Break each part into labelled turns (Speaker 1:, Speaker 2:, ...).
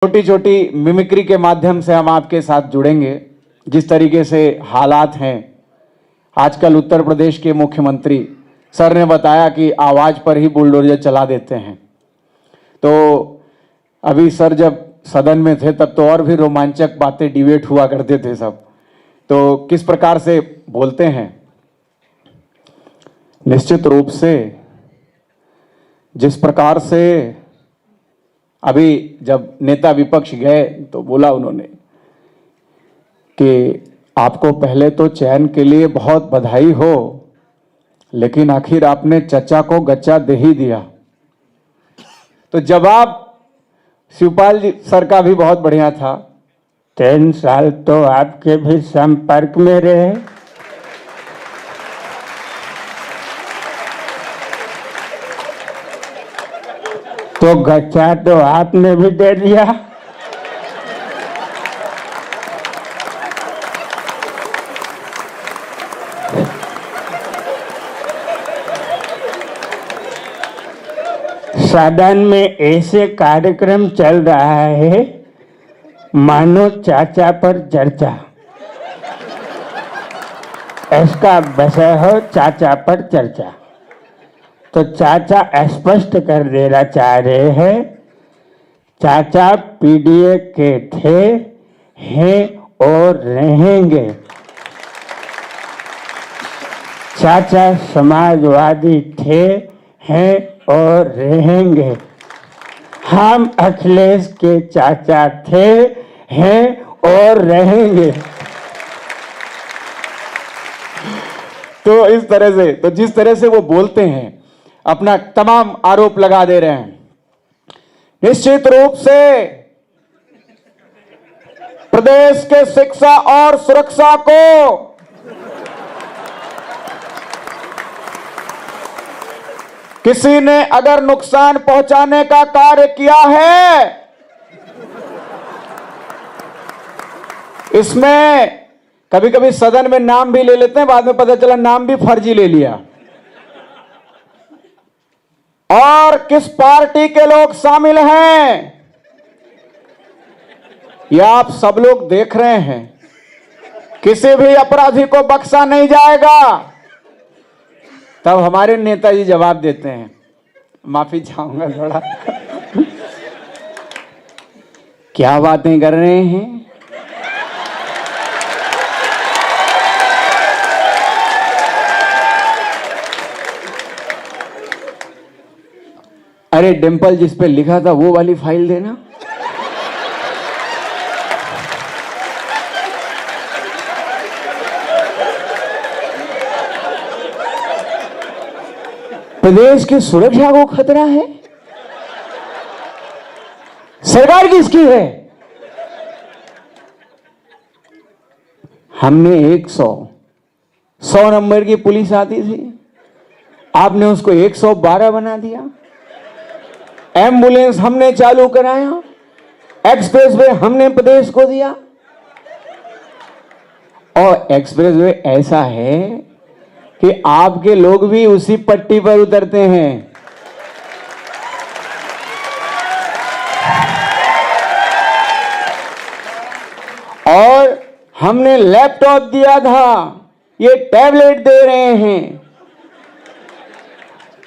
Speaker 1: छोटी छोटी मिमिक्री के माध्यम से हम आपके साथ जुड़ेंगे। जिस तरीके से हालात हैं आजकल, उत्तर प्रदेश के मुख्यमंत्री सर ने बताया कि आवाज पर ही बुलडोजर चला देते हैं। तो अभी सर जब सदन में थे तब तो और भी रोमांचक बातें डिबेट हुआ करते थे सब। तो किस प्रकार से बोलते हैं, निश्चित रूप से जिस प्रकार से अभी जब नेता विपक्ष गए तो बोला उन्होंने कि आपको पहले तो चयन के लिए बहुत बधाई हो, लेकिन आखिर आपने चचा को गच्चा दे ही दिया। तो जवाब शिवपाल जी सर का भी बहुत बढ़िया था।
Speaker 2: 3 साल तो आपके भी संपर्क में रहे, तो गच्चा तो आपने भी दे दिया। सदन में ऐसे कार्यक्रम चल रहा है मानो चाचा पर चर्चा। इसका विषय हो चाचा पर चर्चा। तो चाचा स्पष्ट कर देना चाह रहे हैं, चाचा पीडीए के थे, हैं और रहेंगे। चाचा समाजवादी थे, हैं और रहेंगे। हम अखिलेश के चाचा थे, हैं और रहेंगे।
Speaker 1: तो इस तरह से, तो जिस तरह से वो बोलते हैं, अपना तमाम आरोप लगा दे रहे हैं, निश्चित रूप से प्रदेश के शिक्षा और सुरक्षा को किसी ने अगर नुकसान पहुंचाने का कार्य किया है, इसमें कभी कभी सदन में नाम भी ले लेते हैं, बाद में पता चला नाम भी फर्जी ले लिया। और किस पार्टी के लोग शामिल हैं यह आप सब लोग देख रहे हैं। किसी भी अपराधी को बख्शा नहीं जाएगा। तब हमारे नेताजी जवाब देते हैं, माफी चाहूंगा थोड़ा क्या बातें कर रहे हैं। अरे डिंपल जिस पे लिखा था वो वाली फाइल देना। प्रदेश की सुरक्षा को खतरा है, सरकार किसकी है? हमने 100 नंबर की पुलिस आती थी, आपने उसको 112 बना दिया। एम्बुलेंस हमने चालू कराया, एक्सप्रेस वे हमने प्रदेश को दिया। और एक्सप्रेस वे ऐसा है कि आपके लोग भी उसी पट्टी पर उतरते हैं। और हमने लैपटॉप दिया था, ये टैबलेट दे रहे हैं।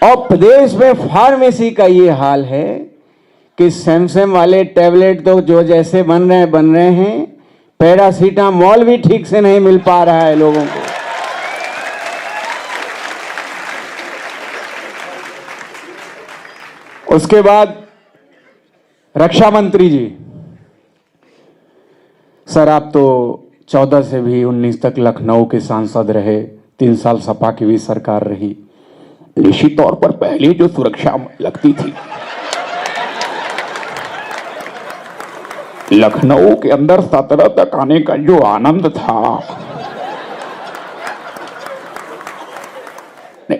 Speaker 1: और प्रदेश में फार्मेसी का ये हाल है कि सैमसंग वाले टैबलेट तो जो जैसे बन रहे हैं, पैरासीटामोल भी ठीक से नहीं मिल पा रहा है लोगों को। उसके बाद रक्षा मंत्री जी, सर आप तो 14 से भी 19 तक लखनऊ के सांसद रहे, 3 साल सपा की भी सरकार रही। निश्चित तौर पर पहले जो सुरक्षा लगती थी, लखनऊ के अंदर 17 तक आने का जो आनंद था,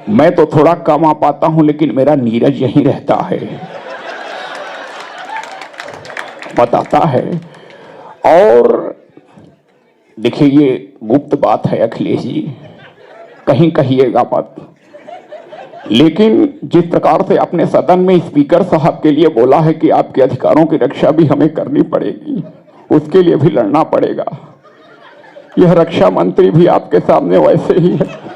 Speaker 1: मैं तो थोड़ा कम आ पाता हूं, लेकिन मेरा नीरज यहीं रहता है, बताता है। और देखिए ये गुप्त बात है अखिलेश जी, कहीं कहिएगा मत,
Speaker 3: लेकिन जिस प्रकार से आपने सदन में स्पीकर साहब के लिए बोला है कि आपके अधिकारों की रक्षा भी हमें करनी पड़ेगी, उसके लिए भी लड़ना पड़ेगा, यह रक्षा मंत्री भी आपके सामने वैसे ही है।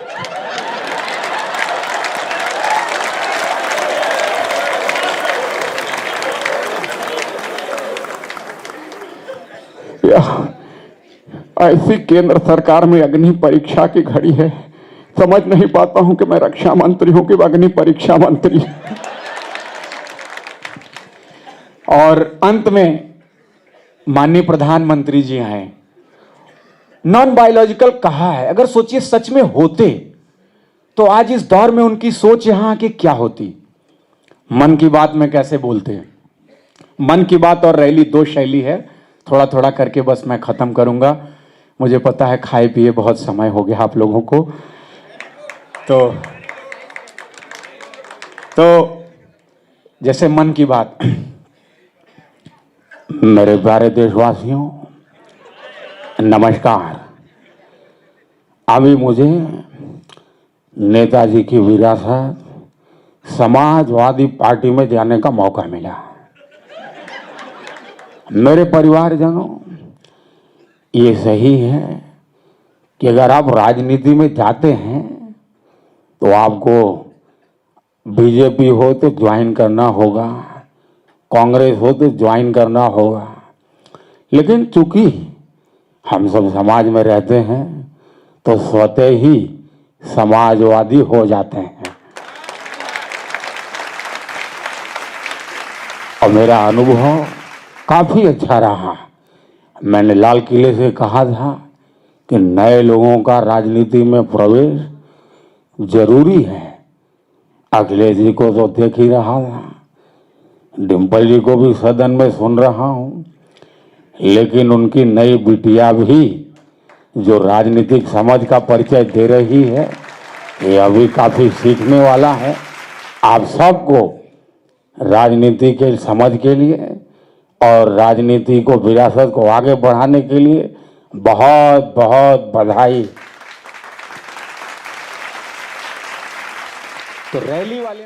Speaker 3: ऐसी केंद्र सरकार में अग्नि परीक्षा की घड़ी है, समझ नहीं पाता हूं कि मैं रक्षा मंत्री हूं कि अग्नि परीक्षा मंत्री।
Speaker 1: और अंत में माननीय प्रधानमंत्री जी हैं, नॉन बायोलॉजिकल कहा है, अगर सोचिए सच में होते तो आज इस दौर में उनकी सोच यहां की क्या होती। मन की बात में कैसे बोलते हैं, मन की बात और रैली दो शैली है, थोड़ा थोड़ा करके बस मैं खत्म करूंगा। मुझे पता है खाए पिए बहुत समय हो गया आप लोगों को, तो जैसे मन की बात। मेरे प्यारे देशवासियों, नमस्कार। अभी मुझे नेताजी की विरासत समाजवादी पार्टी में जाने का मौका मिला। मेरे परिवारजनों, ये सही है कि अगर आप राजनीति में जाते हैं तो आपको बीजेपी हो तो ज्वाइन करना होगा, कांग्रेस हो तो ज्वाइन करना होगा, लेकिन चूंकि हम सब समाज में रहते हैं तो स्वतः ही समाजवादी हो जाते हैं। और मेरा अनुभव काफी अच्छा रहा। मैंने लाल किले से कहा था कि नए लोगों का राजनीति में प्रवेश जरूरी है। अखिलेश जी को तो देख ही रहा था, डिम्पल जी को भी सदन में सुन रहा हूं, लेकिन उनकी नई बिटिया भी जो राजनीतिक समझ का परिचय दे रही है, ये अभी काफी सीखने वाला है। आप सबको राजनीति के समझ के लिए और राजनीति को विरासत को आगे बढ़ाने के लिए बहुत बहुत बधाई। तो रैली वाले